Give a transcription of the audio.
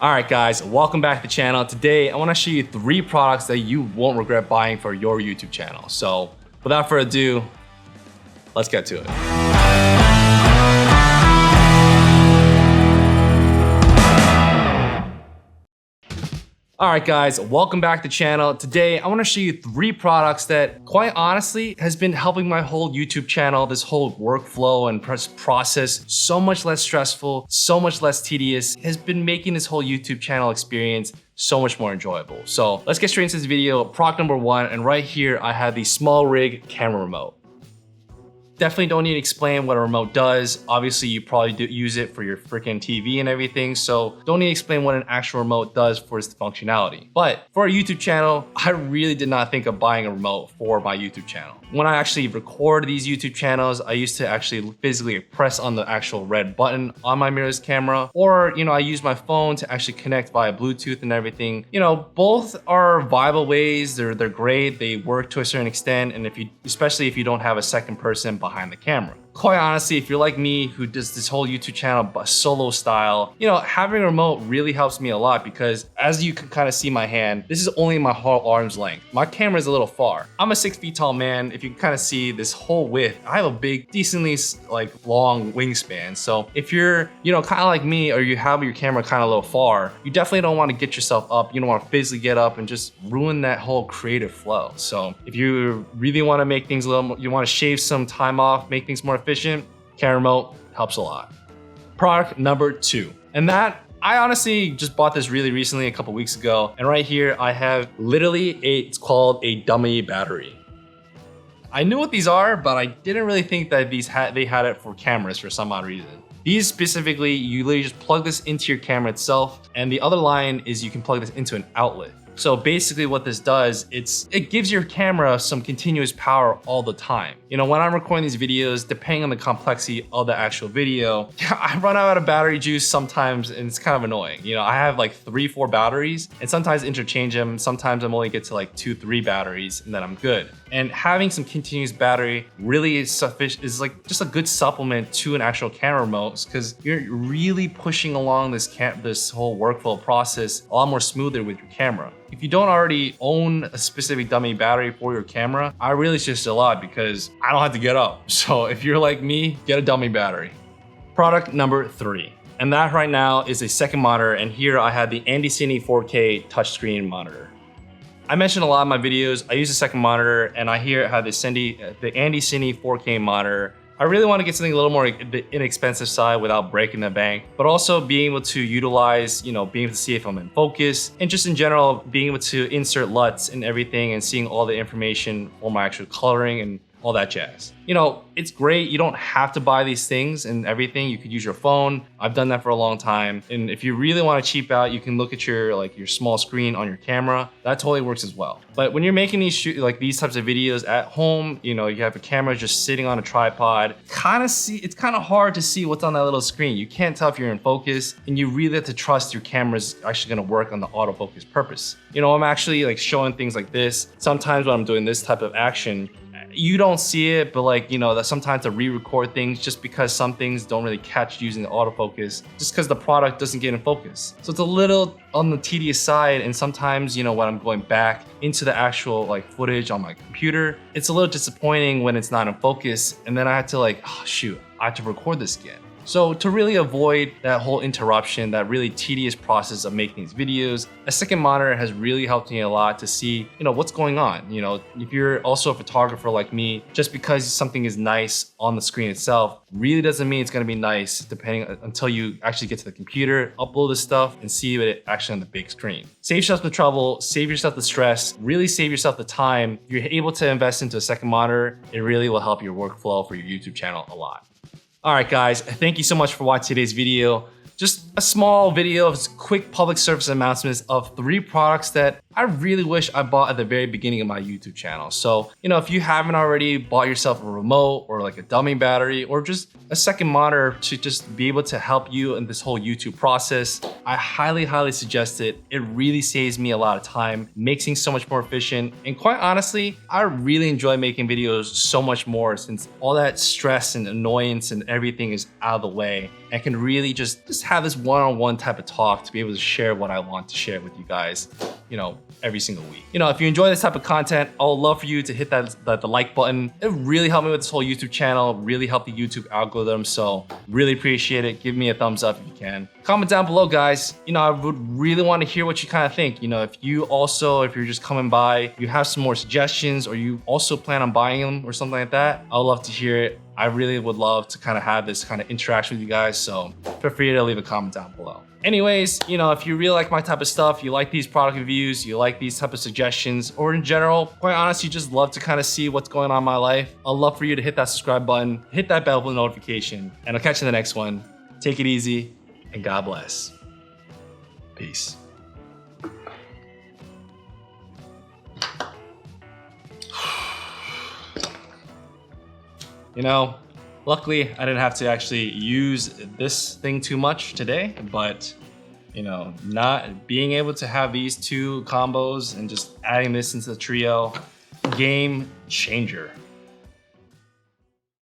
Alright guys, welcome back to the channel. Today I want to show you 3 products that you won't regret buying for your YouTube channel. So without further ado, let's get to it. Alright guys, welcome back to the channel. Today I want to show you 3 products that quite honestly has been helping my whole YouTube channel, this whole workflow and process so much less stressful, so much less tedious, has been making this whole YouTube channel experience so much more enjoyable. So let's get straight into this video. Product number 1, and right here I have the small rig camera remote. Definitely don't need to explain what a remote does. Obviously, you probably do use it for your freaking TV and everything, so don't need to explain what an actual remote does for its functionality. But for a YouTube channel, I really did not think of buying a remote for my YouTube channel. When I actually record these YouTube channels, I used to actually physically press on the actual red button on my mirrorless camera, or I use my phone to actually connect via Bluetooth and everything. Both are viable ways. They're great. They work to a certain extent, and especially if you don't have a second person behind the camera. Quite honestly, if you're like me who does this whole YouTube channel solo style, having a remote really helps me a lot because as you can kind of see my hand, this is only my whole arm's length. My camera is a little far. I'm a 6 feet tall man. If you can kind of see this whole width, I have a big, decently long wingspan. So if you're, kind of like me, or you have your camera kind of a little far, you definitely don't want to get yourself up. You don't want to physically get up and just ruin that whole creative flow. So if you really want to make things a little more, you want to shave some time off, make things more efficient, camera remote helps a lot. Product number 2, and that I honestly just bought this really recently, a couple weeks ago, and right here I have literally it's called a dummy battery. I knew what these are, but I didn't really think that they had it for cameras for some odd reason. These specifically, you literally just plug this into your camera itself, and the other line is you can plug this into an outlet. So basically what this does, it gives your camera some continuous power all the time. When I'm recording these videos, depending on the complexity of the actual video, I run out of battery juice sometimes, and it's kind of annoying. I have like 3-4 batteries, and sometimes interchange them. Sometimes I'm only get to like 2-3 batteries, and then I'm good. And having some continuous battery really is sufficient, is like just a good supplement to an actual camera remote, because you're really pushing along this whole workflow process a lot more smoother with your camera. If you don't already own a specific dummy battery for your camera, I really suggest a lot because I don't have to get up. So if you're like me, get a dummy battery. Product number 3. And that right now is a second monitor, and here I have the Andy Cine 4K touchscreen monitor. I mentioned a lot in my videos, I use a second monitor, and I here have the Andy Cine 4K monitor. I really want to get something a little more inexpensive side without breaking the bank, but also being able to utilize, being able to see if I'm in focus, and just in general, being able to insert LUTs and everything and seeing all the information for my actual coloring and all that jazz. It's great. You don't have to buy these things and everything. You could use your phone. I've done that for a long time. And if you really want to cheap out, you can look at your small screen on your camera. That totally works as well. But when you're making these types of videos at home, you have a camera just sitting on a tripod, it's kind of hard to see what's on that little screen. You can't tell if you're in focus, and you really have to trust your camera's actually going to work on the autofocus purpose. I'm actually showing things like this. Sometimes when I'm doing this type of action, you don't see it, but that sometimes I re-record things just because some things don't really catch using the autofocus, just because the product doesn't get in focus. So it's a little on the tedious side, and sometimes, when I'm going back into the actual footage on my computer, it's a little disappointing when it's not in focus, and then I had to oh shoot, I have to record this again. So to really avoid that whole interruption, that really tedious process of making these videos, a second monitor has really helped me a lot to see, what's going on. If you're also a photographer like me, just because something is nice on the screen itself really doesn't mean it's going to be nice until you actually get to the computer, upload the stuff, and see it actually on the big screen. Save yourself the trouble, save yourself the stress, really save yourself the time. If you're able to invest into a second monitor, it really will help your workflow for your YouTube channel a lot. Alright guys, thank you so much for watching today's video. Just a small video of quick public service announcements of 3 products that I really wish I bought at the very beginning of my YouTube channel. So, you know, if you haven't already bought yourself a remote or like a dummy battery or just a second monitor to just be able to help you in this whole YouTube process, I highly suggest it. It really saves me a lot of time, makes things so much more efficient. And quite honestly, I really enjoy making videos so much more since all that stress and annoyance and everything is out of the way. I can really just have this one-on-one type of talk to be able to share what I want to share with you guys, you know, every single week. You know, if you enjoy this type of content, I would love for you to hit the like button. It really helped me with this whole YouTube channel, really helped the YouTube algorithm. So really appreciate it. Give me a thumbs up if you can. Comment down below, guys. You know, I would really want to hear what you kind of think. You know, if you're just coming by, you have some more suggestions or you also plan on buying them or something like that, I would love to hear it. I really would love to kind of have this kind of interaction with you guys. So feel free to leave a comment down below. Anyways, you know, if you really like my type of stuff, you like these product reviews, you like these type of suggestions, or in general, quite honestly, you just love to kind of see what's going on in my life, I'd love for you to hit that subscribe button, hit that bell for notification, and I'll catch you in the next one. Take it easy, and God bless. Peace. You know, luckily I didn't have to actually use this thing too much today, but you know, not being able to have these two combos and just adding this into the trio, game changer.